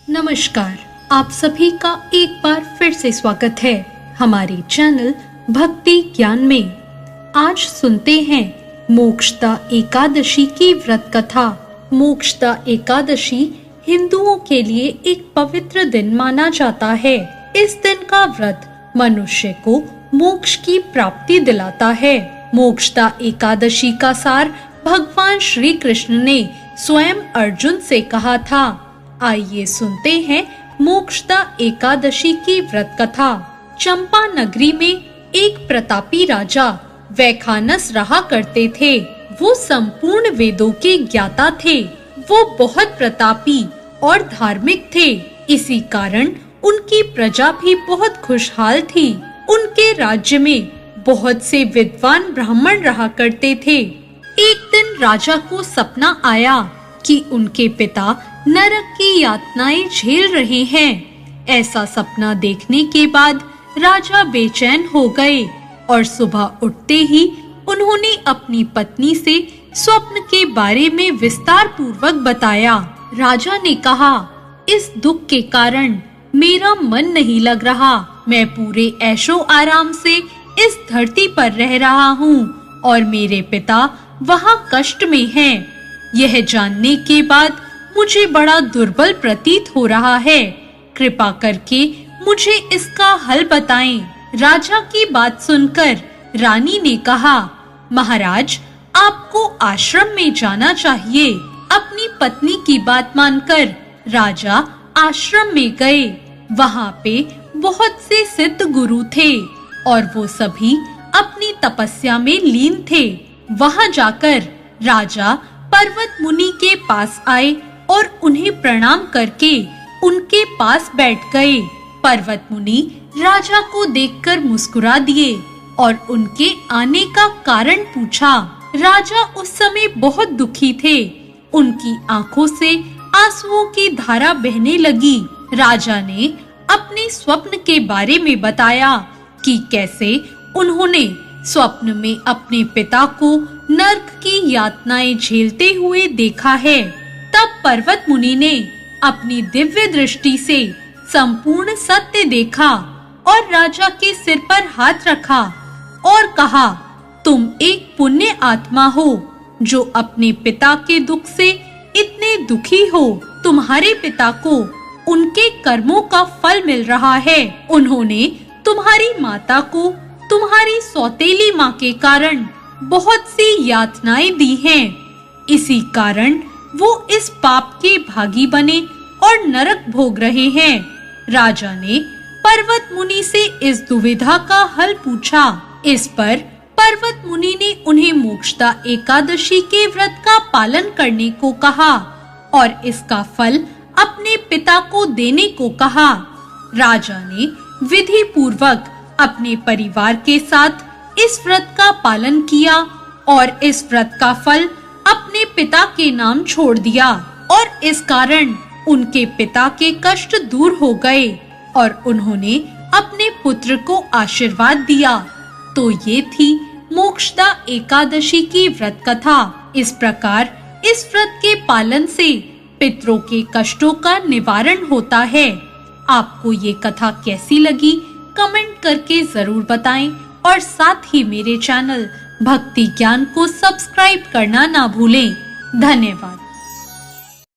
नमस्कार, आप सभी का एक बार फिर से स्वागत है हमारे चैनल भक्ति ज्ञान में। आज सुनते हैं मोक्षदा एकादशी की व्रत कथा। मोक्षदा एकादशी हिंदुओं के लिए एक पवित्र दिन माना जाता है। इस दिन का व्रत मनुष्य को मोक्ष की प्राप्ति दिलाता है। मोक्षदा एकादशी का सार भगवान श्री कृष्ण ने स्वयं अर्जुन से कहा था। आइए सुनते हैं मोक्षदा एकादशी की व्रत कथा। चंपा नगरी में एक प्रतापी राजा वैखानस रहा करते थे। वो संपूर्ण वेदों के ज्ञाता थे। वो बहुत प्रतापी और धार्मिक थे। इसी कारण उनकी प्रजा भी बहुत खुशहाल थी। उनके राज्य में बहुत से विद्वान ब्राह्मण रहा करते थे। एक दिन राजा को सपना आया कि उनके पिता नरक की यातनाएं झेल रहे हैं। ऐसा सपना देखने के बाद राजा बेचैन हो गए और सुबह उठते ही उन्होंने अपनी पत्नी से स्वप्न के बारे में विस्तार पूर्वक बताया। राजा ने कहा, इस दुख के कारण मेरा मन नहीं लग रहा। मैं पूरे ऐशो आराम से इस धरती पर रह रहा हूँ और मेरे पिता वहाँ कष्ट में हैं। यह जानने के बाद मुझे बड़ा दुर्बल प्रतीत हो रहा है। कृपा करके मुझे इसका हल बताएं। राजा की बात सुनकर रानी ने कहा, महाराज, आपको आश्रम में जाना चाहिए। अपनी पत्नी की बात मानकर राजा आश्रम में गए। वहाँ पे बहुत से सिद्ध गुरु थे और वो सभी अपनी तपस्या में लीन थे। वहाँ जाकर राजा पर्वत मुनि के पास आए और उन्हें प्रणाम करके उनके पास बैठ गए। पर्वत मुनि राजा को देखकर मुस्कुरा दिए और उनके आने का कारण पूछा। राजा उस समय बहुत दुखी थे। उनकी आंखों से आंसुओं की धारा बहने लगी। राजा ने अपने स्वप्न के बारे में बताया कि कैसे उन्होंने स्वप्न में अपने पिता को नरक की यातनाएं झेलते हुए देखा है। तब पर्वत मुनि ने अपनी दिव्य दृष्टि से संपूर्ण सत्य देखा और राजा के सिर पर हाथ रखा और कहा, तुम एक पुण्य आत्मा हो जो अपने पिता के दुख से इतने दुखी हो। तुम्हारे पिता को उनके कर्मों का फल मिल रहा है। उन्होंने तुम्हारी माता को तुम्हारी सौतेली माँ के कारण बहुत सी यातनाएं दी हैं। इसी कारण वो इस पाप के भागी बने और नरक भोग रहे हैं। राजा ने पर्वत मुनि से इस दुविधा का हल पूछा। इस पर पर्वत मुनि ने उन्हें मोक्षदा एकादशी के व्रत का पालन करने को कहा और इसका फल अपने पिता को देने को कहा। राजा ने विधि पूर्वक अपने परिवार के साथ इस व्रत का पालन किया और इस व्रत का फल अपने पिता के नाम छोड़ दिया और इस कारण उनके पिता के कष्ट दूर हो गए और उन्होंने अपने पुत्र को आशीर्वाद दिया। तो ये थी मोक्षदा एकादशी की व्रत कथा। इस प्रकार इस व्रत के पालन से पितरों के कष्टों का निवारण होता है। आपको ये कथा कैसी लगी कमेंट करके जरूर बताएं और साथ ही मेरे चैनल भक्ति ज्ञान को सब्सक्राइब करना ना भूलें। धन्यवाद।